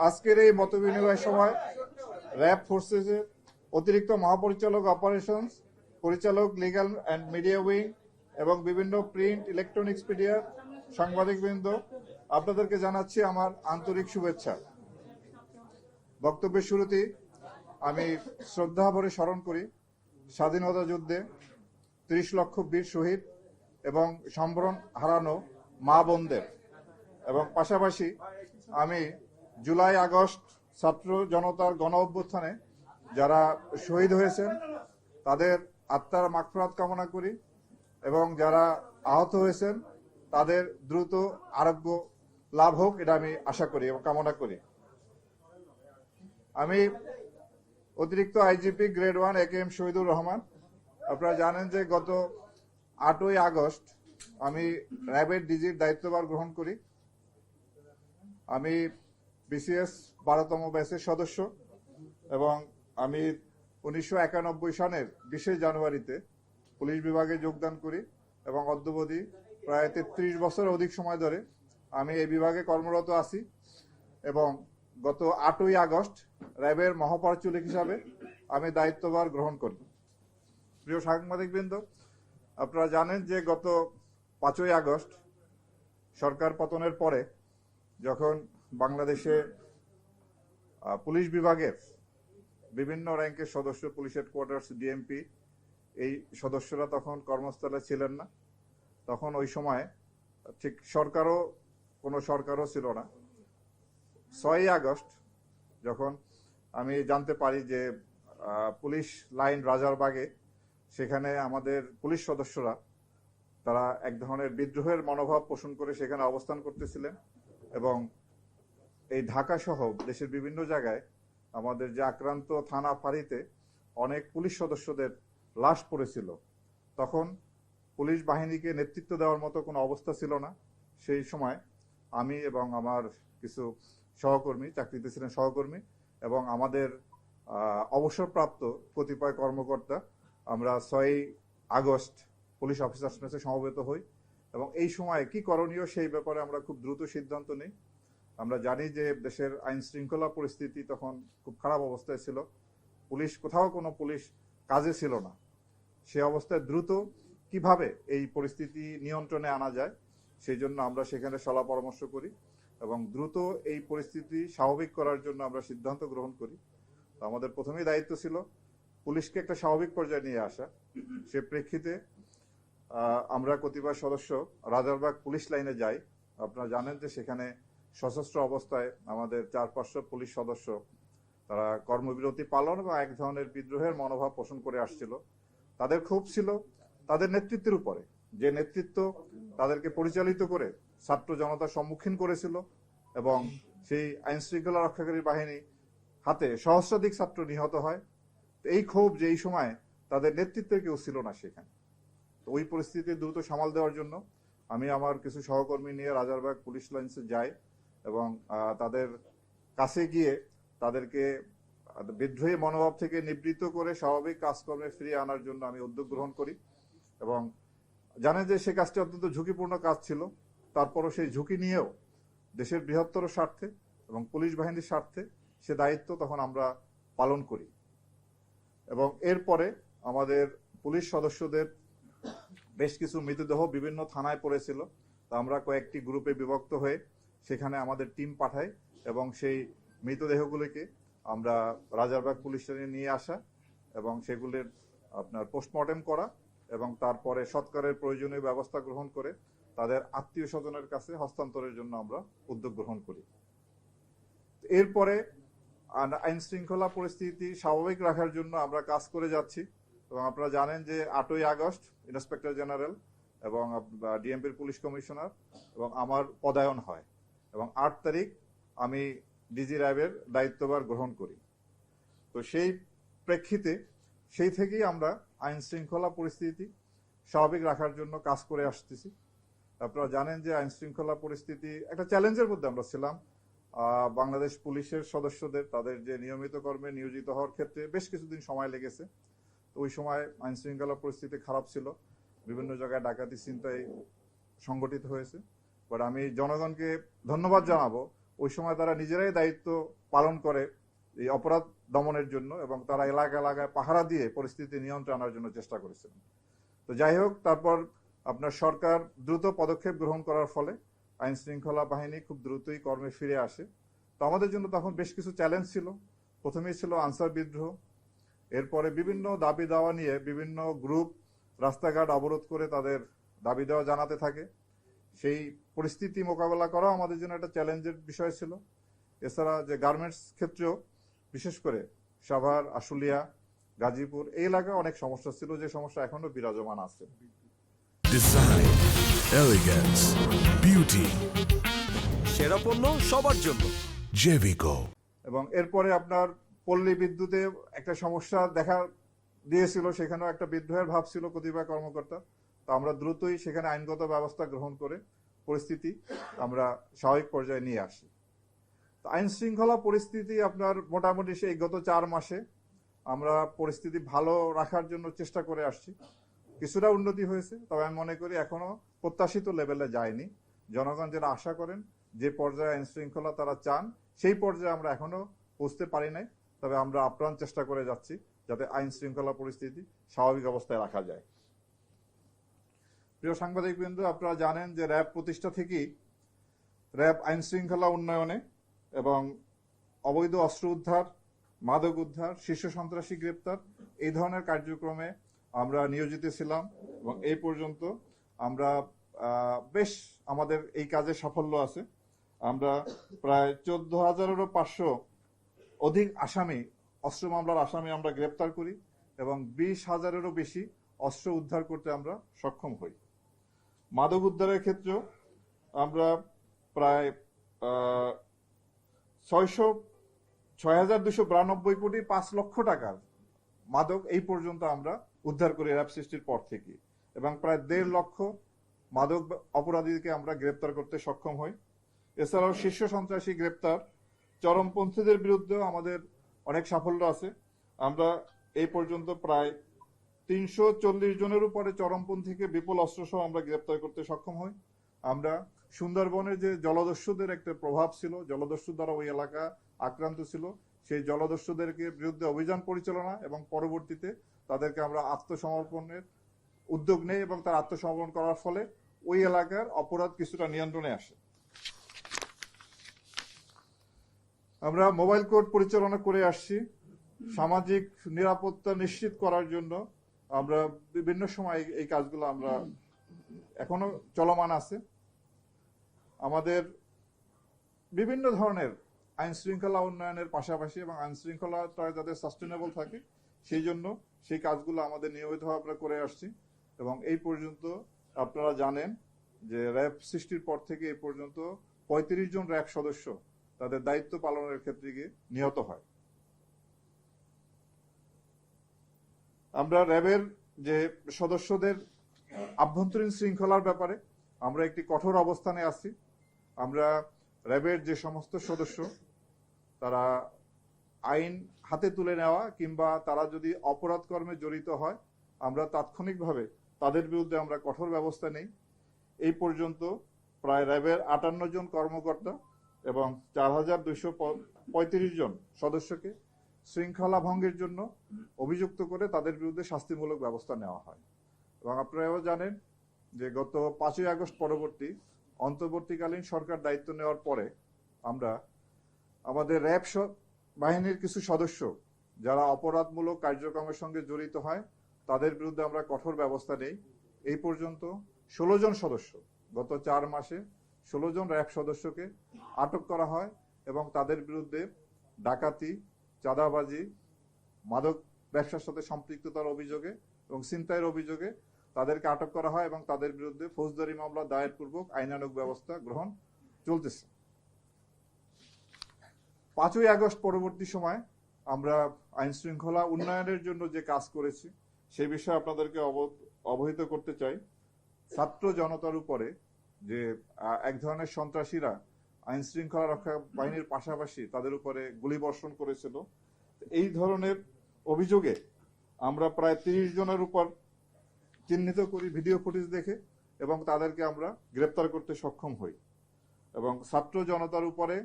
আজকের এই মতবিনিময় সময় র্যাব ফোর্সেসের অতিরিক্ত মহাপরিচালক অপারেশনস, পরিচালক লিগ্যাল অ্যান্ড মিডিয়া উইং এবং বিভিন্ন প্রিন্ট ইলেকট্রনিক্স মিডিয়ার সাংবাদিকবৃন্দ, আপনাদেরকে জানাচ্ছি আমার আন্তরিক শুভেচ্ছা। বক্তব্যের শুরুতেই আমি শ্রদ্ধা ভরে স্মরণ করি স্বাধীনতা যুদ্ধে ৩০ লক্ষ বীর শহীদ এবং সম্বরণ হারানো মা বোনদের, এবং পাশাপাশি আমি জুলাই আগস্ট ছাত্র জনতার গণ অভ্যুত্থানে যারা শহীদ হয়েছেন তাদের আত্মার মাগফিরাত কামনা করি এবং যারা আহত হয়েছেন তাদের দ্রুত আরোগ্য লাভ হোক, এটা আমি আশা করি এবং কামনা করি। আমি অতিরিক্ত IGP grade 1 AKM Shahidur Rahman. আপনারা জানেন যে গত 8ই আগস্ট আমি র্যাবের ডিজির দায়িত্বভার গ্রহণ করি। আমি বিসিএস 12তম ব্যাচের সদস্য এবং আমি 1991 সনের 20 জানুয়ারিতে পুলিশ বিভাগে যোগদান করি এবং অদ্যাবধি প্রায় 33 বছর অধিক সময় ধরে আমি এই বিভাগে কর্মরত আছি এবং গত 8ই আগস্ট র্যাবের মহাপরিচালক হিসাবে আমি দায়িত্বভার গ্রহণ করি। প্রিয় সাংবাদিকবৃন্দ, আপনারা জানেন যে গত 5ই আগস্ট সরকার পতনের পরে যখন বাংলাদেশে পুলিশ বিভাগের বিভিন্ন র্যাঙ্কের সদস্য, পুলিশ হেডকোয়ার্টার্স, ডিএমপি, এই সদস্যরা তখন কর্মস্থলে ছিলেন না। তখন ওই সময় ঠিক কোনো সরকারও ছিল না। 6ই আগস্ট যখন আমি জানতে পারি যে পুলিশ লাইন রাজারবাগে সেখানে আমাদের পুলিশ সদস্যরা তারা এক ধরনের বিদ্রোহের মনোভাব পোষণ করে সেখানে অবস্থান করতেছিলেন এবং এই ঢাকা সহ দেশের বিভিন্ন জায়গায় আমাদের যে আক্রান্ত থানা ফাঁড়িতে অনেক পুলিশ সদস্যদের লাশ পড়েছিল। তখন পুলিশ বাহিনীকে নেতৃত্ব দেওয়ার মতো কোনো অবস্থা ছিল না। সেই সময় আমি এবং আমার কিছু সহকর্মী, চাকরিতে ছিলেন সহকর্মী, এবং আমাদের অবসরপ্রাপ্ত কতিপয় কর্মকর্তা আমরা 6ই আগস্ট পুলিশ অফিসার্স মেসে সমবেত হই এবং এই সময় কি করণীয় সেই ব্যাপারে আমরা খুব দ্রুত সিদ্ধান্ত নিই। আমরা জানি যে দেশের আইন শৃঙ্খলা পরিস্থিতি তখন খুব খারাপ অবস্থায় ছিল, কোথাও কোনো পুলিশ কাজে ছিল না। সে অবস্থায় দ্রুত কিভাবে এই পরিস্থিতি নিয়ন্ত্রণে আনা যায় সেই জন্য আমরা সেখানে সলা পরামর্শ করি এবং দ্রুত এই পরিস্থিতি স্বাভাবিক করার জন্য আমরা সিদ্ধান্ত গ্রহণ করি। তো আমাদের প্রথমেই দায়িত্ব ছিল পুলিশকে একটা স্বাভাবিক পর্যায়ে নিয়ে আসা। সে প্রেক্ষিতে আমরা কতিপয় সদস্য রাজারবাগ পুলিশ লাইনে যাই। আপনারা জানেন যে সেখানে সশস্ত্র অবস্থায় আমাদের 4-500 পুলিশ সদস্য তারা কর্মবিরতি পালন এবং এক ধরনের বিদ্রোহের মনোভাব পোষণ করে আসছিল। তাদের ক্ষোভ ছিল তাদের নেতৃত্বের উপরে, যে নেতৃত্ব তাদেরকে পরিচালিত করে ছাত্র জনতার সম্মুখীন করেছিল এবং সেই আইন শৃঙ্খলা রক্ষাকারী বাহিনী হাতে সহস্রাধিক ছাত্র নিহত হয়। এই ক্ষোভ যে এই সময় তাদের নেতৃত্বের কেউ ছিল না সেখানে। তো ওই পরিস্থিতি দ্রুত সামাল দেওয়ার জন্য আমি আমার কিছু সহকর্মী নিয়ে রাজারবাগ পুলিশ লাইন্সে যাই এবং তাদের কাছে গিয়ে তাদেরকে বিদ্রোহী মনোভাব থেকে নিবৃত্ত করে স্বাভাবিক কাজকর্মে ফিরিয়ে আনার জন্য আমি উদ্যোগ গ্রহণ করি এবং জানেন যে সে কাজটি অত্যন্ত ঝুঁকিপূর্ণ কাজ ছিল। তারপরও সেই ঝুঁকি নিয়েও দেশের বৃহত্তর স্বার্থে এবং পুলিশ বাহিনীর স্বার্থে সে দায়িত্ব তখন আমরা পালন করি এবং এরপরে আমাদের পুলিশ সদস্যদের বেশ কিছু মৃতদেহ বিভিন্ন থানায় পড়েছিল। তা আমরা কয়েকটি গ্রুপে বিভক্ত হয়ে সেখানে আমাদের টিম পাঠাই এবং সেই মৃতদেহগুলিকে আমরা রাজারবাগ পুলিশ স্টেশনে নিয়ে আসা এবং সেগুলির আপনার পোস্টমর্টেম করা এবং তারপরে সৎকারের প্রয়োজনীয় ব্যবস্থা গ্রহণ করে তাদের আত্মীয় স্বজনের কাছে হস্তান্তরের জন্য আমরা উদ্যোগ গ্রহণ করি। এরপরে আইন শৃঙ্খলা পরিস্থিতি স্বাভাবিক রাখার জন্য আমরা কাজ করে যাচ্ছি এবং আপনারা জানেন যে 8ই আগস্ট ইন্সপেক্টর জেনারেল এবং ডিএমপির পুলিশ কমিশনার এবং আমার পদায়ন হয় এবং 8 তারিখ আমি ডিজি র্যাবের দায়িত্বভার গ্রহণ করি। তো সেই প্রেক্ষিতে সেই থেকেই আমরা আইন শৃঙ্খলা পরিস্থিতি স্বাভাবিক রাখার জন্য কাজ করে আসতেছি। আপনারা জানেন যে আইন শৃঙ্খলা পরিস্থিতি একটা চ্যালেঞ্জের মধ্যে আমরা ছিলাম। বাংলাদেশ পুলিশের সদস্যদের তাদের যে নিয়মিত কর্মে নিয়োজিত হওয়ার ক্ষেত্রে বেশ কিছুদিন সময় লেগেছে। তো ওই সময় আইন শৃঙ্খলা পরিস্থিতি খারাপ ছিল, বিভিন্ন জায়গায় ডাকাতি ছিনতাই সংগঠিত হয়েছে। বাট আমি জনগণকে ধন্যবাদ জানাবো, ওই সময় তারা নিজেরাই দায়িত্ব পালন করে এই অপরাধ দমনের জন্য, এবং তারা এলাকায় পাহারা দিয়ে পরিস্থিতি নিয়ন্ত্রণে আনার জন্য চেষ্টা করেছিলেন। তো যাই হোক, তারপর আপনার সরকার দ্রুত পদক্ষেপ গ্রহণ করার ফলে আইন শৃঙ্খলা বাহিনী খুব দ্রুতই কর্মে ফিরে আসে। তো আমাদের জন্য তখন বেশ কিছু চ্যালেঞ্জ ছিল। প্রথমেই ছিল আনসার বিদ্রোহ, এরপরে বিভিন্ন দাবি দাওয়া নিয়ে বিভিন্ন গ্রুপ রাস্তাঘাট অবরোধ করে তাদের দাবি দেওয়া জানাতে থাকে। সেই পরিস্থিতি মোকাবেলা করাও আমাদের জন্য একটা চ্যালেঞ্জের বিষয় ছিল। এছাড়া যে গার্মেন্টস ক্ষেত্রেও বিশেষ করে সাভার, আশুলিয়া, গাজীপুর এই এলাকায় অনেক সমস্যা ছিল, যে সমস্যা এখনো বিরাজমান আছে। ডিজাইন, এলিগেন্স, বিউটি, সেরা পণ্য সবার জন্য জেভিকো। এবং এরপরে আপনার পল্লী বিদ্যুতে একটা সমস্যা দেখা দিয়েছিল, সেখানেও একটা বিদ্রোহের ভাব ছিল কতিপয় কর্মকর্তা। তো আমরা দ্রুতই সেখানে আইনগত ব্যবস্থা গ্রহণ করে পরিস্থিতি আমরা স্বাভাবিক পর্যায়ে নিয়ে আসি। তো আইন শৃঙ্খলা পরিস্থিতি আপনার মোটামুটি সেই গত 4 মাসে আমরা পরিস্থিতি ভালো রাখার জন্য চেষ্টা করে আসছি। কিছুটা উন্নতি হয়েছে, তবে আমি মনে করি এখনো প্রত্যাশিত লেভেলে যায়নি। জনগণ যেটা আশা করেন, যে পর্যায়ে আইন শৃঙ্খলা তারা চান, সেই পর্যায়ে আমরা এখনো পৌঁছতে পারি নাই। তবে আমরা আপ্রাণ চেষ্টা করে যাচ্ছি যাতে আইন শৃঙ্খলা পরিস্থিতি স্বাভাবিক অবস্থায় রাখা যায়। প্রিয় সাংবাদিকবৃন্দ, আপনারা জানেন যে র্যাব প্রতিষ্ঠা থেকেই র্যাব আইন শৃঙ্খলা উন্নয়নে এবং অবৈধ অস্ত্র উদ্ধার, মাদক উদ্ধার, শীর্ষ সন্ত্রাসী গ্রেপ্তার এই ধরনের কার্যক্রমে আমরা নিয়োজিত ছিলাম, এবং এই পর্যন্ত আমরা বেশ আমাদের এই কাজে সাফল্য আছে। আমরা প্রায় 14,500 অধিক আসামি, অস্ত্র মামলার আসামি আমরা গ্রেপ্তার করি, এবং 20,000-এরও বেশি অস্ত্র উদ্ধার করতে আমরা সক্ষম হই। মাদক উদ্ধারের ক্ষেত্রেও আমরা প্রায় 6,292 কোটি 5 লক্ষ টাকার মাদক এই পর্যন্ত আমরা উদ্ধার করি র্যাব সৃষ্টির পর থেকে, এবং প্রায় 1.5 লক্ষ মাদক অপরাধীকে আমরা গ্রেপ্তার করতে সক্ষম হই। এছাড়াও শীর্ষ সন্ত্রাসী গ্রেপ্তার, চরমপন্থীদের বিরুদ্ধেও আমাদের অনেক সাফল্য আছে। আমরা এই পর্যন্ত প্রায় 340 জনের উপরে চরমপন্থীকে বিপুল অস্ত্রসহ আমরা গ্রেপ্তার করতে সক্ষম হই। আমরা সুন্দরবনে যে জলদস্যুদের একটা প্রভাব ছিল, জলদস্যু দ্বারা ওই এলাকা আক্রান্ত ছিল, সেই জলদস্যুদেরকে বিরুদ্ধে অভিযান পরিচালনা এবং পরবর্তীতে তাদেরকে আমরা আত্মসমর্পণের উদ্যোগ নেই, এবং তার আত্মসমর্পণ করার ফলে ওই এলাকার অপরাধ কিছুটা নিয়ন্ত্রণে আসে। আমরা মোবাইল কোর্ট পরিচালনা করে আসছি। সামাজিক নিরাপত্তা নিশ্চিত করার জন্য আমরা বিভিন্ন সময় এই কাজগুলো আমরা এখনো চলমান আছে। আমাদের বিভিন্ন ধরনের আইন শৃঙ্খলা উন্নয়নের পাশাপাশি এবং আইন শৃঙ্খলাটা যাতে সাস্টেনেবল থাকে সেই জন্য সেই কাজগুলো আমাদের নিয়মিতভাবে আমরা করে আসছি। এবং এই পর্যন্ত আপনারা জানেন যে র্যাব সৃষ্টির পর থেকে এই পর্যন্ত 35 জন র্যাব সদস্য তাদের দায়িত্ব পালনের ক্ষেত্রে গিয়ে নিহত হয়। আমরা র্যাবের যে সদস্যদের আভ্যন্তরীণ শৃঙ্খলার ব্যাপারে আমরা একটি কঠোর অবস্থানে আছি। আমরা র্যাবের যে সমস্ত সদস্য তারা আইন হাতে তুলে নেওয়া কিংবা তারা যদি অপরাধ কর্মে জড়িত হয়, আমরা তাৎক্ষণিকভাবে তাদের বিরুদ্ধে আমরা কঠোর ব্যবস্থা নেই। এই পর্যন্ত প্রায় র্যাবের 58 জন কর্মকর্তা এবং 4,235 জন সদস্যকে শৃঙ্খলা ভঙ্গের জন্য অভিযুক্ত করে তাদের বিরুদ্ধে শাস্তিমূলক ব্যবস্থা নেওয়া হয়। এবং আপনারাও জানেন যে গত 5ই আগস্ট পরবর্তী অন্তর্বর্তীকালীন সরকার দায়িত্ব নেওয়ার পরে আমরা আমাদের র্যাব বাহিনীর কিছু সদস্য যারা অপরাধমূলক কার্যক্রমের সঙ্গে জড়িত হয় তাদের বিরুদ্ধে আমরা কঠোর ব্যবস্থা নেই। এই পর্যন্ত 16 জন সদস্য, গত 4 মাসে 16 জন র্যাব সদস্যকে আটক করা হয়, এবং তাদের বিরুদ্ধে ডাকাতি, চাঁদাবাজি, মাদক ব্যবসার সাথে সম্পৃক্ততার অভিযোগে এবং ছিনতাইয়ের অভিযোগে তাদেরকে আটক করা হয়, এবং তাদের বিরুদ্ধে ফৌজদারি মামলা দায়ের পূর্বক আইনানুগ ব্যবস্থা গ্রহণ চলতেছে। 5ই আগস্ট পরবর্তী সময় আমরা আইন শৃঙ্খলা উন্নয়নের জন্য যে কাজ করেছি সেই বিষয়ে আপনাদেরকে অবহিত করতে চাই। ছাত্র জনতার উপরে যে এক ধরনের সন্ত্রাসীরা আইন শৃঙ্খলা রক্ষা বাহিনীর পাশাপাশি তাদের উপরে গুলিবর্ষণ করেছিল, এই ধরনের অভিযোগে আমরা প্রায় 30 জনের উপর চিহ্নিত করি ভিডিও ফুটেজ দেখে, এবং তাদেরকে আমরা গ্রেপ্তার করতে সক্ষম হই। এবং ছাত্র জনতার উপরে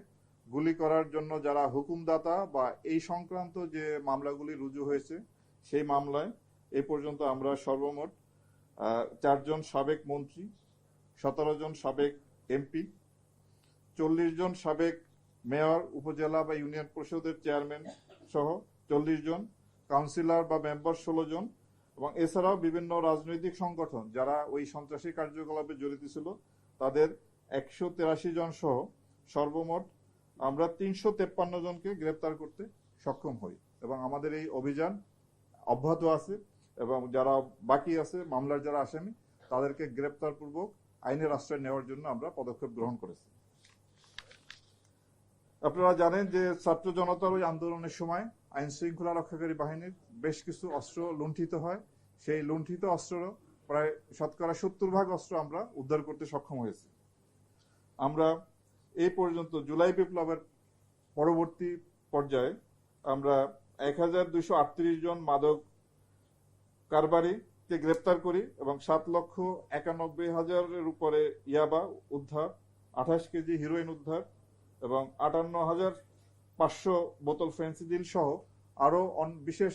গুলি করার জন্য যারা হুকুমদাতা বা এই সংক্রান্ত যে মামলাগুলি রুজু হয়েছে সেই মামলায় এ পর্যন্ত আমরা সর্বমোট 4 জন সাবেক মন্ত্রী, 17 জন সাবেক এমপি, 40 জন সাবেক মেয়র, উপজেলা বা ইউনিয়ন পরিষদের চেয়ারম্যান সহ 40 জন, কাউন্সিলর বা মেম্বার 16 জন, এবং এছাড়াও বিভিন্ন রাজনৈতিক সংগঠন যারা ওই সন্ত্রাসী কার্যকলাপে জড়িত ছিল তাদের 183 জন সহ সর্বমোট আমরা 353 জনকে গ্রেপ্তার করতে সক্ষম হই এবং আমাদের এই অভিযান অব্যাহত আছে এবং যারা বাকি আছে মামলার যারা আসামি তাদেরকে গ্রেপ্তার পূর্বক আইনের আশ্রয় নেওয়ার জন্য আমরা পদক্ষেপ গ্রহণ করেছি। আপনারা জানেন যে ছাত্র জনতার ওই আন্দোলনের সময় আইন শৃঙ্খলা রক্ষাকারী বাহিনীর বেশ কিছু অস্ত্র লুণ্ঠিত হয়। সেই লুণ্ঠিত অস্ত্রেরও প্রায় 70% অস্ত্র আমরা উদ্ধার করতে সক্ষম হয়েছি। আমরা এই পর্যন্ত জুলাই বিপ্লবের পরবর্তী পর্যায়ে আমরা 1238 জন মাদক কারবারিকে গ্রেপ্তার করি এবং 7,91,000-এর উপরে ইয়াবা উদ্ধার, 28 কেজি হিরোইন উদ্ধার এবং 58,500 বোতল ফেন্সিডিল সহ আরো বিশেষ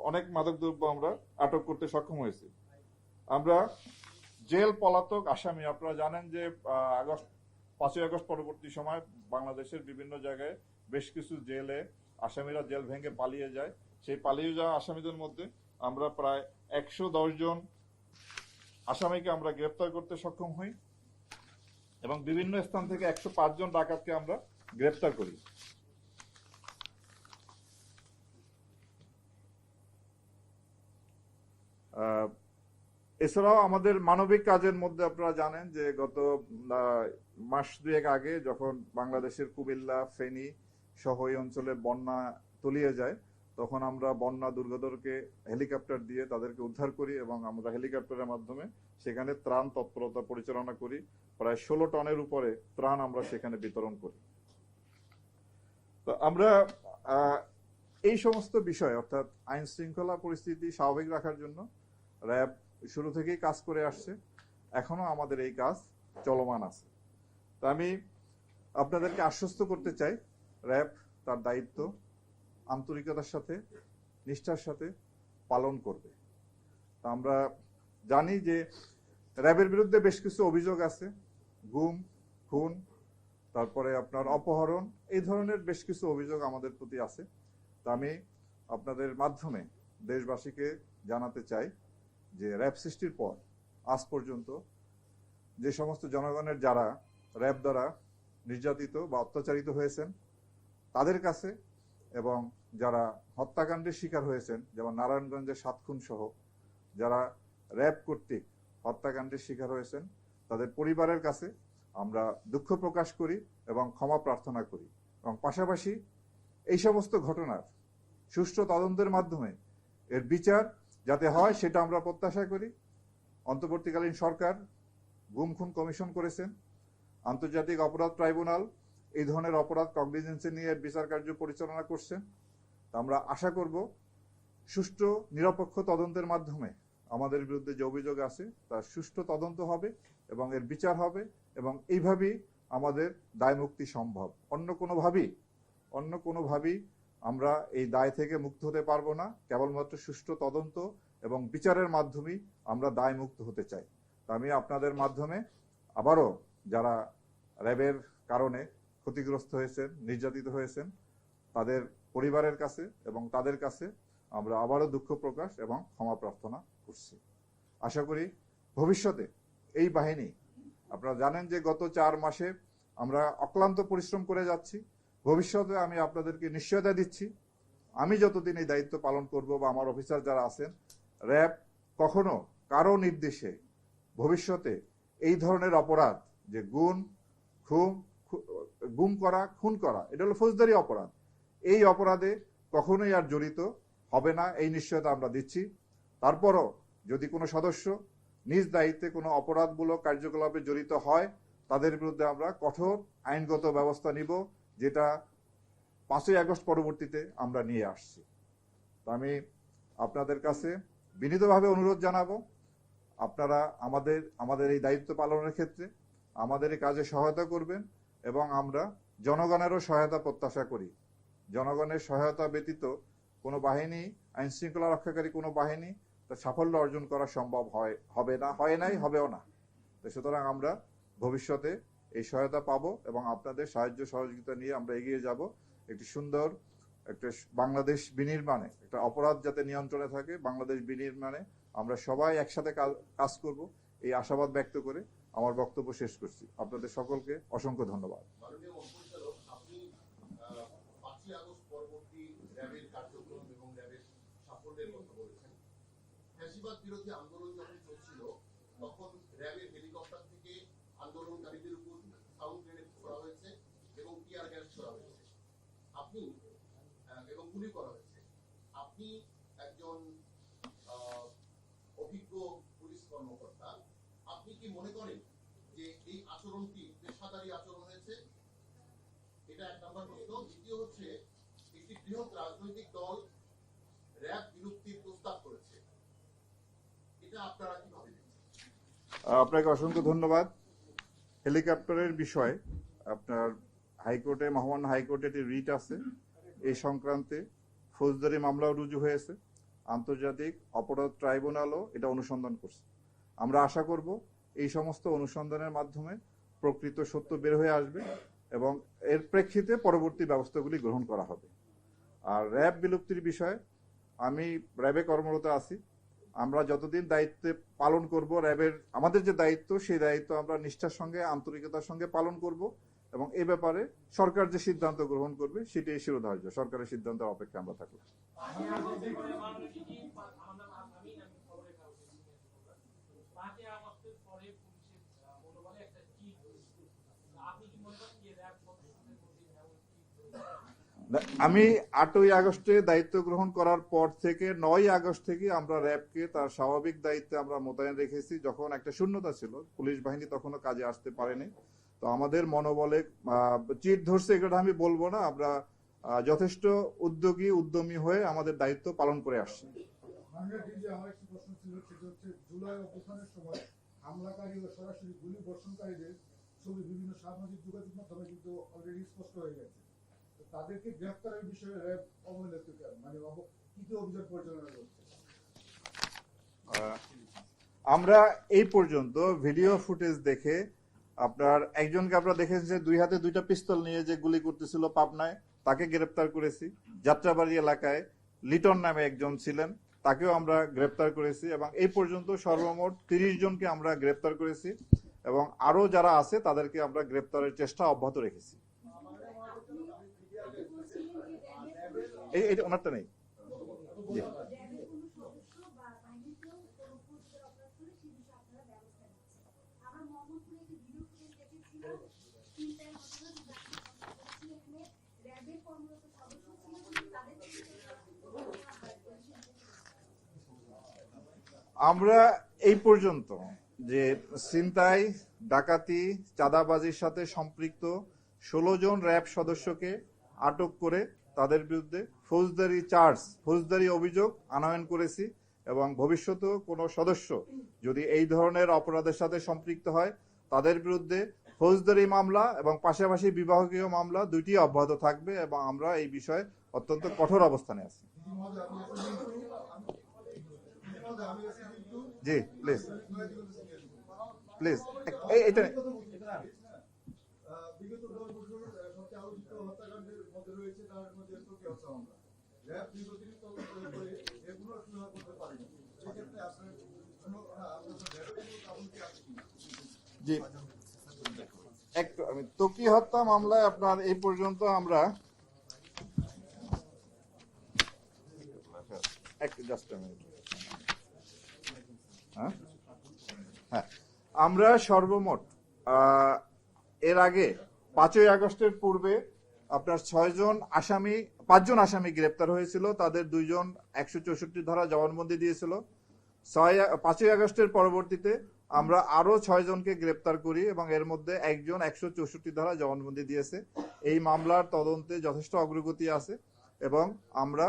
অনেক মাদকদ্রব্য আমরা আটক করতে সক্ষম হয়েছি। আমরা জেল পলাতক আসামি, আপনারা জানেন যে 5ই আগস্ট পরবর্তী সময় বাংলাদেশের বিভিন্ন জায়গায় বেশ কিছু জেলে আসামিরা জেল ভেঙে পালিয়ে যায়। সেই পালিয়ে যাওয়া আসামিদের মধ্যে আমরা প্রায় 110 জন আসামিকে আমরা গ্রেপ্তার করতে সক্ষম হই এবং বিভিন্ন স্থান থেকে 105 জন ডাকাতকে আমরা গ্রেপ্তার করি। এছাড়াও আমাদের মানবিক কাজের মধ্যে আপনারা জানেন যে গত মাস 2 আগে যখন বাংলাদেশের কুমিল্লা, ফেনী সহ এই অঞ্চলে বন্যা তলিয়ে যায় তখন আমরা বন্যা দুর্গতকে হেলিকপ্টার দিয়ে তাদেরকে উদ্ধার করি এবং আমরা হেলিকপ্টারের মাধ্যমে সেখানে ত্রাণ তৎপরতা পরিচালনা করি। প্রায় 16 টনের উপরে ত্রাণ আমরা সেখানে বিতরণ করি। তো আমরা এই সমস্ত বিষয় অর্থাৎ আইন শৃঙ্খলা পরিস্থিতি স্বাভাবিক রাখার জন্য র্যাব শুরু থেকেই কাজ করে আসছে, এখনো আমাদের এই কাজ চলমান আছে। তা আমি আপনাদেরকে আশ্বস্ত করতে চাই র্যাব তার দায়িত্ব আন্তরিকতার সাথে নিষ্ঠার সাথে পালন করবে। তা আমরা জানি যে র্যাবের বিরুদ্ধে বেশ কিছু অভিযোগ আছে, গুম, খুন, তারপরে আপনার অপহরণ, এই ধরনের বেশ কিছু অভিযোগ আমাদের প্রতি আছে। তা আমি আপনাদের মাধ্যমে দেশবাসীকে জানাতে চাই যে র্যাব সৃষ্টির পর আজ পর্যন্ত যে সমস্ত জনগণের যারা র্যাব দ্বারা নির্যাতিত বা অত্যাচারিত হয়েছেন তাদের কাছে এবং যারা হত্যাকাণ্ডের শিকার হয়েছেন যেমন নারায়ণগঞ্জের 7 খুন সহ যারা র্যাব কর্তৃক হত্যাকাণ্ডের শিকার হয়েছেন তাদের পরিবারের কাছে আমরা দুঃখ প্রকাশ করি এবং ক্ষমা প্রার্থনা করি এবং পাশাপাশি এই সমস্ত ঘটনার সুষ্ঠু তদন্তের মাধ্যমে এর বিচার যাতে হয় সেটা আমরা প্রত্যাশা করি। অন্তর্বর্তীকালীন সরকার গুম খুন কমিশন করেছেন, আন্তর্জাতিক অপরাধ ট্রাইব্যুনাল এই ধরনের অপরাধ কগনিজেন্সে নিয়ে বিচার কার্য পরিচালনা করছেন। আমরা আশা করব সুষ্ঠু নিরপেক্ষ তদন্তের মাধ্যমে আমাদের বিরুদ্ধে যে অভিযোগ আছে তার সুষ্ঠু তদন্ত হবে এবং এর বিচার হবে এবং এইভাবেই আমাদের দায় মুক্তি সম্ভব। অন্য কোনোভাবেই আমরা এই দায় থেকে মুক্ত হতে পারবো না। কেবলমাত্র সুষ্ঠু তদন্ত এবং বিচারের মাধ্যমেই আমরা দায় মুক্ত হতে চাই। তা আমি আপনাদের মাধ্যমে আবারও যারা র্যাবের কারণে ক্ষতিগ্রস্ত হয়েছেন, নির্যাতিত হয়েছেন তাদের পরিবারের কাছে এবং তাদের কাছে আমরা আবারও দুঃখ প্রকাশ এবং ক্ষমা প্রার্থনা করছি। আশা করি ভবিষ্যতে এই বাহিনী, আপনারা জানেন যে গত 4 মাসে আমরা অক্লান্ত পরিশ্রম করে যাচ্ছি। ভবিষ্যতে আমি আপনাদেরকে নিশ্চয়তা দিচ্ছি আমি যতদিন এই দায়িত্ব পালন করব বা আমার অফিসার যারা আছেন র্যাব কখনো কারো নির্দেশে ভবিষ্যতে এই ধরনের অপরাধ যে গুম করা, খুন করা, এটা হলো ফৌজদারি অপরাধ, এই অপরাধে কখনোই আর জড়িত হবে না এই নিশ্চয়তা আমরা দিচ্ছি। তারপরও যদি কোনো সদস্য নিজ দায়িত্বে কোনো অপরাধমূলক কার্যকলাপে জড়িত হয় তাদের বিরুদ্ধে আমরা কঠোর আইনগত ব্যবস্থা নিব, যেটা 5ই আগস্ট পরবর্তীতে আমরা নিয়ে আসছি। তো আমি আপনাদের কাছে বিনীতভাবে অনুরোধ জানাবো আপনারা আমাদের এই দায়িত্ব পালনের ক্ষেত্রে আমাদের এই কাজে সহায়তা করবেন এবং আমরা জনগণেরও সহায়তা প্রত্যাশা করি। জনগণের সহায়তা ব্যতীত কোনো বাহিনী, আইন শৃঙ্খলা রক্ষাকারী কোনো বাহিনী তার সাফল্য অর্জন করা সম্ভব হবে না, হয় নাই, হবেও না। তো সুতরাং আমরা ভবিষ্যতে এই সহায়তা পাবো এবং আপনাদের সাহায্য সহযোগিতা নিয়ে আমরা এগিয়ে যাব একটি সুন্দর একটা বাংলাদেশ বিনির্মাণে, একটা অপরাধ যাতে নিয়ন্ত্রণে থাকে, বাংলাদেশ বিনির্মাণে আমরা সবাই একসাথে কাজ করব, এই আশাবাদ ব্যক্ত করে আমার বক্তব্য শেষ করছি। আপনাদের সকলকে অসংখ্য ধন্যবাদ। মাননীয় মহাপরিচালক, আপনি 5ই আগস্ট পরবর্তী র্যাবের কার্যক্রম এবং র্যাবের সাফল্যের কথা বলেছেন। ফ্যাসিবাদ বিরোধী আন্দোলন যখন চলছিল তখন র্যাবের হেলিকপ্টার থেকে আন্দোলনকারীদের উপর সাউন্ড গ্রেনেড ছোড়া হয়েছে এবং টিয়ার গ্যাস ছোড়া হয়েছে, আপনি এবং গুলি করা হয়েছে। আপনি একজন অভিজ্ঞ পুলিশ কর্মকর্তা, আপনি কি মনে করেন যে এই আচরণটি পেশাদারী আচরণ হয়েছে? এটা এক নম্বর প্রশ্ন। দ্বিতীয় হচ্ছে, একটি বৃহৎ রাজনৈতিক দল র্যাব বিলুপ্তির প্রস্তাব করেছে, এটা আপনারা কিভাবে দেখছেন? আপনাকে অসংখ্য ধন্যবাদ। হেলিকপ্টারের বিষয়ে আপনার হাইকোর্টে, মহামান্য হাইকোর্টে একটি রিট আছে, এই সংক্রান্তে ফৌজদারি মামলাও রুজু হয়েছে। আন্তর্জাতিক অপরাধ ট্রাইব্যুনালও এটা অনুসন্ধান করছে। আমরা আশা করব এই সমস্ত অনুসন্ধানের মাধ্যমে প্রকৃত সত্য বের হয়ে আসবে এবং এর প্রেক্ষিতে পরবর্তী ব্যবস্থাগুলি গ্রহণ করা হবে। আর র্যাব বিলুপ্তির বিষয়ে আমি র্যাবে কর্মরত আছি। আমরা যতদিন দায়িত্বে পালন করব, র্যাবের আমাদের যে দায়িত্ব, সেই দায়িত্ব আমরা নিষ্ঠার সঙ্গে, আন্তরিকতার সঙ্গে পালন করব এবং এ ব্যাপারে সরকার যে সিদ্ধান্ত গ্রহণ করবে সেটাই শিরোধার্য। সরকারের সিদ্ধান্তের অপেক্ষা আমরা থাকবো। আমি 8ই আগস্টে দায়িত্ব গ্রহণ করার পর থেকে 9ই আগস্ট থেকে আমরা র্যাবকে তার স্বাভাবিক দায়িত্বে আমরা মোতায়েন রেখেছি। যখন একটা শূন্যতা ছিল, পুলিশ বাহিনী তখনও কাজে আসতে পারেনি, তো আমাদের মনোবলে চিট ধরছে এটা আমি বলবো না, আমরা যথেষ্ট উদ্যমী হয়ে আমাদের দায়িত্ব পালন করে আসছি। আমার একটি প্রশ্ন ছিল, সেটা হচ্ছে জুলাই অভ্যুত্থানের সময় হামলাকারী ও সরাসরি গুলি বর্ষণকারীদের ছবি বিভিন্ন সামাজিক যোগাযোগ মাধ্যমে কিন্তু অলরেডি স্পষ্ট হয়ে গেছে। তাদেরকে গ্রেফতারের বিষয়ে র্যাব অবহেলিত মানে কি কি অভিযান পরিচালনা করছে? আমরা এই পর্যন্ত ভিডিও ফুটেজ দেখে আপনার একজনকে আপনারা দেখেছেন যে 2 হাতে 2টা পিস্তল নিয়ে যে গুলি করতেছিল পাবনায়, তাকে গ্রেফতার করেছি। যাত্রাবাড়ি এলাকায় লিটন নামে একজন ছিলেন, তাকেও আমরা গ্রেফতার করেছি এবং এই পর্যন্ত সর্বমোট 30 জনকে আমরা গ্রেফতার করেছি এবং আরো যারা আছে তাদেরকে আমরা গ্রেফতারের চেষ্টা অব্যাহত রেখেছি। এটা ওনারটা নেই। আমরা এই পর্যন্ত যে ছিনতাই, ডাকাতি, চাঁদাবাজির সাথে সম্পৃক্ত 16 জন র্যাব সদস্যকে আটক করে তাদের বিরুদ্ধে ফৌজদারি অভিযোগ আনয়ন করেছি এবং ভবিষ্যতেও কোনো সদস্য যদি এই ধরনের অপরাধের সাথে সম্পৃক্ত হয় তাদের বিরুদ্ধে ফৌজদারি মামলা এবং পাশাপাশি বিভাগীয় মামলা দুইটি অব্যাহত থাকবে এবং আমরা এই বিষয়ে অত্যন্ত কঠোর অবস্থানে আছি। জি প্লিজ এটা বিগত 10 বছর সবচেয়ে আলোচিত হত্যাকাণ্ডের মধ্যে রয়েছে তার মধ্যে তোকে হত্যা মামলা। র্যাব দীর্ঘদিন তদন্ত করে এর কোনো সমাধান করতে পারেনি। সেক্ষেত্রে আপনার জি একটু আমি তোকি হত্যা মামলায় আপনার এই পর্যন্ত আমরা আমরা সর্বমোট এর আগে 5ই আগস্টের পূর্বে আপনার 5জন আসামি গ্রেপ্তার হয়েছিল। তাদের 2 জন 164 ধারা জবানবন্দি দিয়েছিল। 5ই আগস্টের পরবর্তীতে আমরা আরো 6 জনকে গ্রেপ্তার করি এবং এর মধ্যে একজন 164 ধারা জবানবন্দি দিয়েছে। এই মামলার তদন্তে যথেষ্ট অগ্রগতি আছে এবং আমরা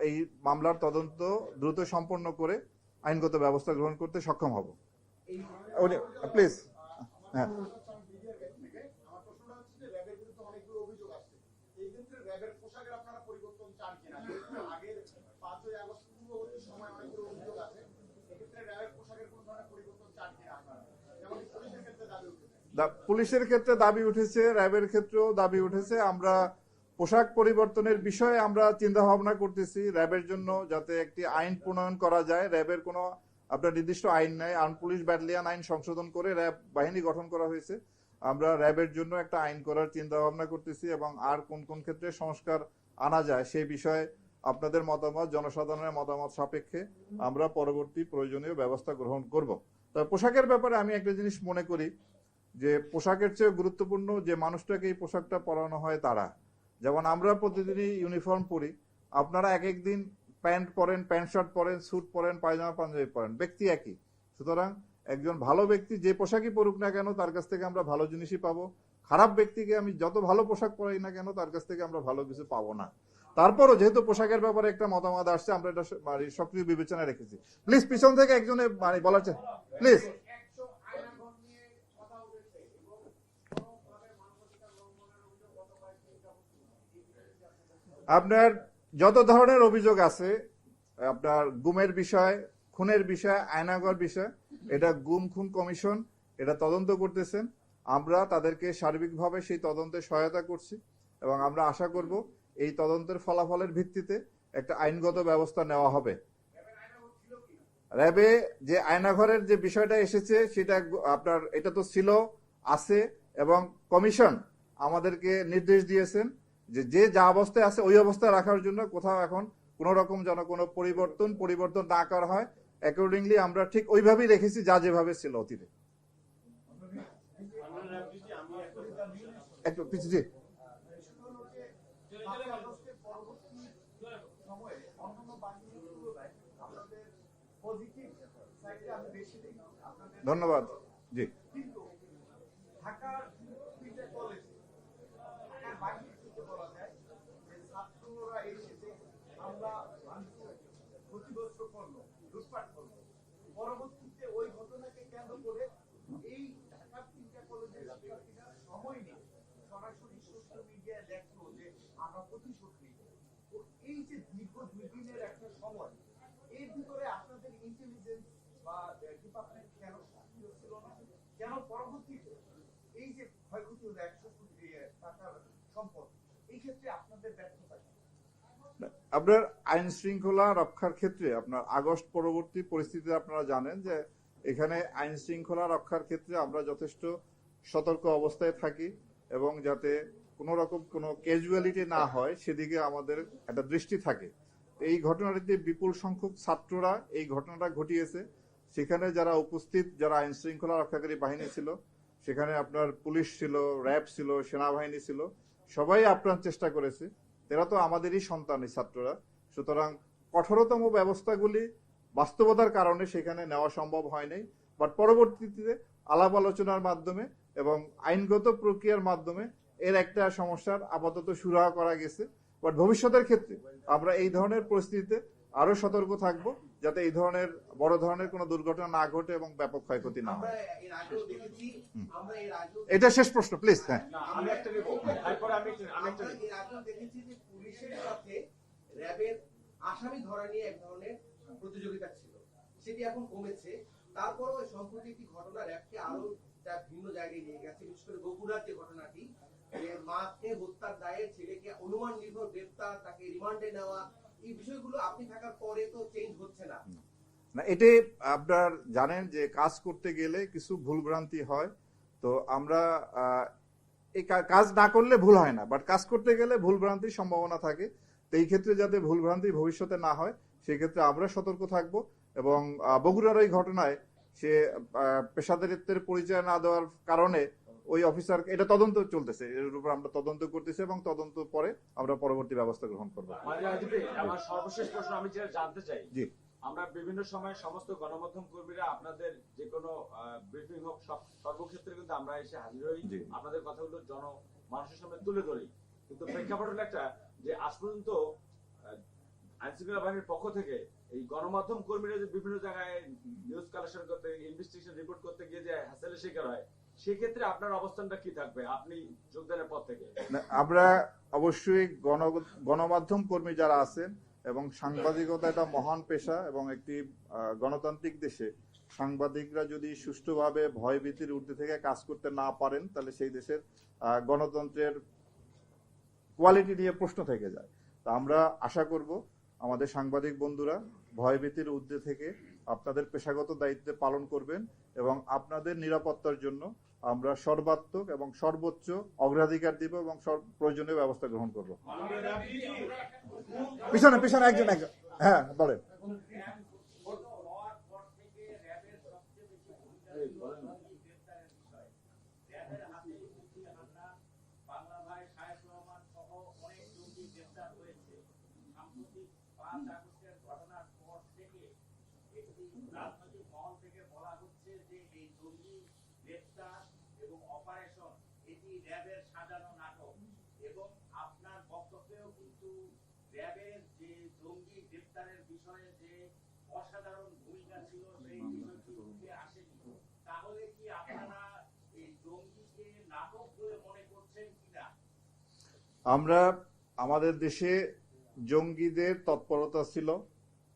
এই মামলার তদন্ত দ্রুত সম্পন্ন করে আইনগত ব্যবস্থা গ্রহণ করতে সক্ষম হব। প্লিজ। হ্যাঁ, পুলিশের ক্ষেত্রে দাবি উঠেছে, র্যাবের ক্ষেত্রেও দাবি উঠেছে। আমরা পোশাক পরিবর্তনের বিষয়ে আমরা চিন্তা ভাবনা করতেছি র্যাবের জন্য, যাতে একটি আইন প্রণয়ন করা যায়। র্যাবের কোনো আপনার নির্দিষ্ট আইন নাই, আর্ম পুলিশ ব্যাটালিয়ন আইন সংশোধন করে র্যাব বাহিনী গঠন করা হয়েছে। আমরা র্যাবের জন্য একটা আইন করার চিন্তা ভাবনা করতেছি, এবং আর কোন কোন ক্ষেত্রে সংস্কার আনা যায় সেই বিষয়ে আপনাদের মতামত, জনসাধারণের মতামত সাপেক্ষে আমরা পরবর্তী প্রয়োজনীয় ব্যবস্থা গ্রহণ করব। তবে পোশাকের ব্যাপারে আমি একটা জিনিস মনে করি যে পোশাকের চেয়ে গুরুত্বপূর্ণ যে মানুষটাকে এই পোশাকটা পরানো হয় তারা। যেমন আমরা প্রতিদিনই ইউনিফর্ম পরি, আপনারা এক এক দিন প্যান্ট পরেন, প্যান্ট শার্ট পরেন, স্যুট পরেন, পায়জামা পাঞ্জাবি পরেন, ব্যক্তি একই। সুতরাং একজন ভালো ব্যক্তি যে পোশাকই পরুক না কেন তার কাছ থেকে আমরা ভালো জিনিসই পাবো। খারাপ ব্যক্তিকে আমি যত ভালো পোশাক পরাই না কেন তার কাছ থেকে আমরা ভালো কিছু পাবো না। তারপরও যেহেতু পোশাকের ব্যাপারে একটা মতামত আসছে, আমরা এটা সক্রিয় বিবেচনায় রেখেছি। প্লিজ পিছন থেকে একজনে বলার চাই, প্লিজ। আপনার যত ধরনের অভিযোগ আছে, আপনার গুমের বিষয়, খুনের বিষয়, আয়নাঘর বিষয়, এটা গুম খুন কমিশন এটা তদন্ত করতেছেন। আমরা তাদেরকে সার্বিকভাবে সেই তদন্তে সহায়তা করছি, এবং আমরা আশা করব এই তদন্তের ফলাফলের ভিত্তিতে একটা আইনগত ব্যবস্থা নেওয়া হবে। র্যাবে যে আয়নাঘরের যে বিষয়টা এসেছে সেটা আপনার এটা তো ছিল, আছে, এবং কমিশন আমাদেরকে নির্দেশ দিয়েছেন যে যে যা অবস্থায় আছে ওই অবস্থায় রাখার জন্য, কোথাও এখন কোন রকম যেন কোনো পরিবর্তন না করা হয়। অ্যাকর্ডিংলি আমরা ঠিক ওইভাবেই রেখেছি যা যেভাবে ছিল অতীতে। একটু পিছিয়ে জি। ধন্যবাদ জি। পরবর্তীতে ওই ঘটনাকে কেন্দ্র করে এই ঢাকার তিনটা কলেজের শিক্ষার্থীরা সময় নিয়ে সরাসরি সোশ্যাল মিডিয়ায় লেখলো যে আমরা প্রতিশোধ নিব। তো এই যে দীর্ঘ 2 দিনের একটা সময়, এর ভিতরে আপনাদের ইন্টেলিজেন্স বা ডিপার্টমেন্ট কেন সক্রিয় ছিল না? কেন পরবর্তীতে এই যে ক্ষয়ক্ষতি হলো 100 কোটি টাকার সম্পদ, এই ক্ষেত্রে আপনাদের ব্যর্থতা কি? আপনার আইন শৃঙ্খলা রক্ষার ক্ষেত্রে আপনার আগস্ট পরবর্তী পরিস্থিতিতে আপনারা জানেন যে এখানে আইন শৃঙ্খলা রক্ষার ক্ষেত্রে আমরা যথেষ্ট সতর্ক অবস্থায় থাকি, এবং যাতে কোনো রকম কোনো ক্যাজুয়ালিটি না হয় সেদিকে আমাদের একটা দৃষ্টি থাকে। এই ঘটনাটিতে বিপুল সংখ্যক ছাত্ররা এই ঘটনাটা ঘটিয়েছে। সেখানে যারা উপস্থিত, যারা আইন শৃঙ্খলা রক্ষাকারী বাহিনী ছিল, সেখানে আপনার পুলিশ ছিল, র্যাব ছিল, সেনাবাহিনী ছিল, সবাই আপ্রাণ চেষ্টা করেছে। এরা তো আমাদেরই সন্তান এই ছাত্ররা। সুতরাং কঠোরতম ব্যবস্থাগুলি বাস্তবতার কারণে সেখানে নেওয়া সম্ভব হয় নাই, বাট পরবর্তীতে আলাপ আলোচনার মাধ্যমে এবং আইনগত প্রক্রিয়ার মাধ্যমে এর একটা সমস্যার আপাতত সুরাহা করা গেছে। বাট ভবিষ্যতের ক্ষেত্রে আমরা এই ধরনের পরিস্থিতিতে আরো সতর্ক থাকব, যাতে এই ধরনের বড় ধরনের কোনো দুর্ঘটনা না ঘটে এবং ব্যাপক ক্ষয়ক্ষতি না হয়। এটা শেষ প্রশ্ন, প্লিজ। হ্যাঁ, আমি একটা নেব, তারপরে আমি এর আগেও দেখেছি যে পুলিশের সাথে র্যাবের আসামি ধরা নিয়ে এক ধরনের প্রতিযোগিতা ছিল, সেটি এখন কমেছে। তারপরেও সম্প্রতি একটি ঘটনা র্যাবকে আরো ভিন্ন জায়গায় নিয়ে গেছে, বিশেষ করে বগুড়ার যে ঘটনাটি, যে মাকে হত্যার দায়ে ছেলেকে অনুমান নির্ভর গ্রেফতার, তাকে রিমান্ডে নেওয়া, এই বিষয়গুলো আপনি থাকার পরে তো চেঞ্জ হচ্ছে না। না, এটি আপনার জানেন যে কাজ করতে গেলে কিছু ভুলভ্রান্তি হয়। তো আমরা এই কাজ না করলে ভুল হয় না, বাট কাজ করতে গেলে ভুলভ্রান্তির সম্ভাবনা থাকে। তো এই ক্ষেত্রে যাতে ভুলভ্রান্তি ভবিষ্যতে না হয় সেই ক্ষেত্রে আমরা সতর্ক থাকব। এবং বগুড়ার ওই ঘটনায় সে পেশাদারিত্বের পরিচয় না দেওয়ার কারণে ওই অফিসার, এটা তদন্ত চলতেছে, এর উপর আমরা তদন্ত করতেছি, এবং তদন্ত পরে আমরা পরবর্তী ব্যবস্থা গ্রহণ করবো। আমার সর্বশেষ প্রশ্ন আমি যেটা জানতে চাই, জি, আমরা বিভিন্ন সময় সমস্ত গণমাধ্যম কর্মীরা আপনাদের যে কোনো ব্রিফিং হোক সর্বক্ষেত্রে কিন্তু আমরা এসে হাজির হই, আপনাদের কথাগুলো মানুষের সামনে তুলে ধরি। কিন্তু প্রেক্ষাপট হলো একটা, যে আজ পর্যন্ত আইনশৃঙ্খলা বাহিনীর পক্ষ থেকে এই গণমাধ্যম কর্মীরা যে বিভিন্ন জায়গায় নিউজ কালেকশন করতে, ইনভেস্টিগেশন রিপোর্ট করতে গিয়ে যে হ্যাসেলের শিকার হয়, সেক্ষেত্রে আপনার অবস্থানটা কি থাকবে আপনি যোগদানের পর থেকে? আমরা অবশ্যই গণমাধ্যম কর্মী যারা আছেন, এবং সাংবাদিকতা একটা মহান পেশা, এবং একটি গণতান্ত্রিক দেশে সাংবাদিকরা যদি সুষ্ঠুভাবে ভয়ভীতির ঊর্ধ্বে থেকে কাজ করতে না পারেন, তাহলে সেই দেশের গণতন্ত্রের কোয়ালিটি নিয়ে প্রশ্ন থেকে যায়। তা আমরা আশা করব আমাদের সাংবাদিক বন্ধুরা ভয়ভীতির ঊর্ধ্বে থেকে আপনাদের পেশাগত দায়িত্ব পালন করবেন এবং আপনাদের নিরাপত্তার জন্য আমরা সর্বাত্মক এবং সর্বোচ্চ অগ্রাধিকার দিব এবং প্রয়োজনীয় ব্যবস্থা গ্রহণ করব। পিছনে পিছনে একজন একজন, হ্যাঁ বলেন। অসাধারণ ভূমিকা ছিল সেই বিষয়টি উঠে আসেনি, তাহলে কি আপনারা এই জঙ্গিকে নাটক বলে মনে করছেন কিনা? আমরা আমাদের দেশে জঙ্গিদের তৎপরতা ছিল,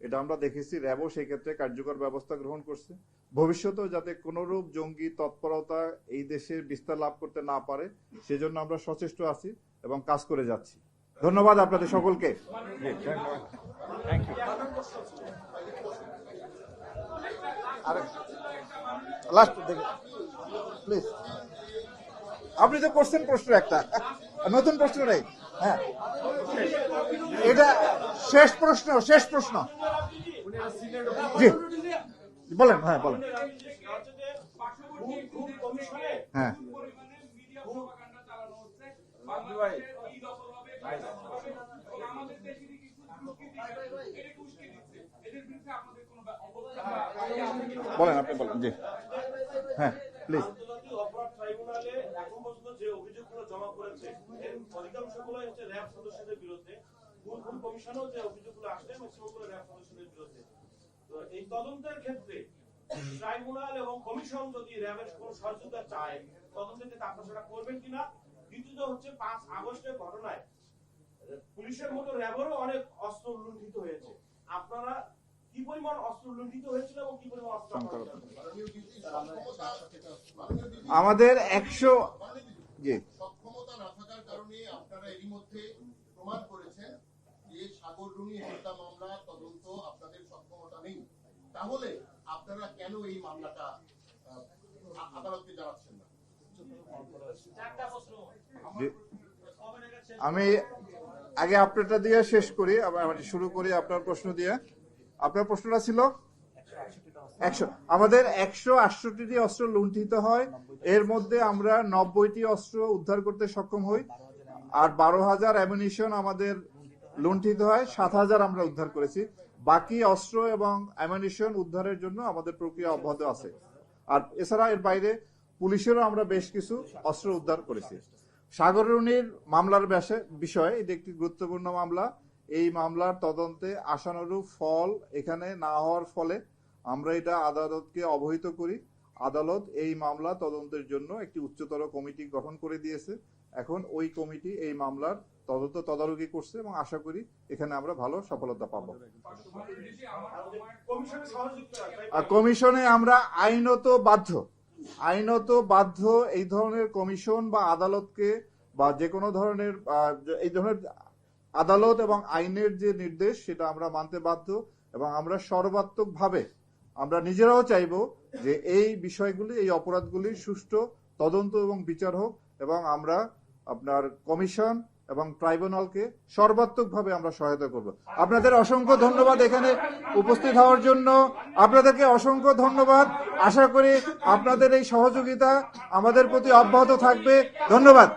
এটা আমরা দেখেছি। র্যাবও সেই ক্ষেত্রে কার্যকর ব্যবস্থা গ্রহণ করছে। ভবিষ্যতেও যাতে কোনরূপ জঙ্গি তৎপরতা এই দেশে বিস্তার লাভ করতে না পারে সেজন্য আমরা সচেষ্ট আছি এবং কাজ করে যাচ্ছি। ধন্যবাদ আপনাদের সকলকে। লাস্ট প্লিজ, আপনি তো করছেন প্রশ্ন, একটা নতুন প্রশ্ন নেই। হ্যাঁ, এটা শেষ প্রশ্ন, শেষ প্রশ্ন। জি বলেন, হ্যাঁ বলেন। হ্যাঁ বলেন, আপনি বলেন। জি হ্যাঁ প্লিজ। অপরাধ ট্রাইব্যুনালে এখন পর্যন্ত যে অভিযোগগুলো জমা করেছে এর অধিকাংশগুলোই হচ্ছে র্যাব সদস্যদের বিরুদ্ধে। ভুল কমিশনও যে অভিযোগগুলো আসছে ম্যাক্সিমামগুলো র্যাব সদস্যদের বিরুদ্ধে। তো এই তদন্তের ক্ষেত্রে ট্রাইব্যুনাল এবং কমিশন যদি র্যাবের কোন সহযোগিতা চায় তদন্তের ক্ষেত্রে আপনারা সেটা করবেন কিনা? দ্বিতীয়ত হচ্ছে 5 আগস্টের ঘটনায় পুলিশের মতো র্যাবেরও অনেক অস্ত্র লুণ্ঠিত হয়েছে। আপনারা কি পরিমাণ অস্ত্র লুণ্ঠিত হয়েছিল এবং কি পরিমাণ অস্ত্র আমাদের 100 সক্ষমতা না থাকার কারণে আপনারা এরই মধ্যে প্রমাণ করেছেন যে সাগররুনি হত্যা মামলা তদন্ত আপনাদের সক্ষমতা নেই। তাহলে আপনারা কেন এই মামলাটা আদালতকে জানাচ্ছেন না? আমি আগে আপনারটা দিয়ে শেষ করি, আবার শুরু করি আপনার প্রশ্ন দিয়ে। আপনার প্রশ্নটা ছিল 100, আমাদের 168টি অস্ত্র লুণ্ঠিত হয়, এর মধ্যে আমরা 90টি অস্ত্র উদ্ধার করতে সক্ষম হই, আর 12,000 অ্যামিনিশন আমাদের লুণ্ঠিত হয়, 7,000 আমরা উদ্ধার করেছি। বাকি অস্ত্র এবং অ্যামিনিশন উদ্ধারের জন্য আমাদের প্রক্রিয়া অব্যাহত আছে। আর এছাড়া এর বাইরে পুলিশেরও আমরা বেশ কিছু অস্ত্র উদ্ধার করেছি। সাগররুনির মামলার বিষয়ে এটি একটি গুরুত্বপূর্ণ মামলা। এই মামলার তদন্তে আশানুরূপ ফল এখানে না হওয়ার ফলে আমরা এটা আদালতকে অবহিত করি। আদালত এই মামলা তদন্তের জন্য একটি উচ্চতর কমিটি গঠন করে দিয়েছে। এখন ওই কমিটি এই মামলার তদারকি করছে এবং আশা করি এখানে আমরা ভালো সফলতা পাবো। কমিশনে আমরা আইনত বাধ্য এই ধরনের কমিশন বা আদালতকে বা যে কোনো ধরনের এই ধরনের আদালত এবং আইনের যে নির্দেশ সেটা আমরা মানতে বাধ্য এবং আমরা সর্বাত্মকভাবে আমরা নিজেরাও চাইবো যে এই বিষয়গুলি, এই অপরাধগুলির সুষ্ঠু তদন্ত এবং বিচার হোক এবং আমরা আপনার কমিশন এবং ট্রাইব্যুনালকে সর্বাত্মকভাবে আমরা সহায়তা করব। আপনাদের অসংখ্য ধন্যবাদ এখানে উপস্থিত হওয়ার জন্য। আপনাদেরকে অসংখ্য ধন্যবাদ। আশা করি আপনাদের এই সহযোগিতা আমাদের প্রতি অব্যাহত থাকবে। ধন্যবাদ।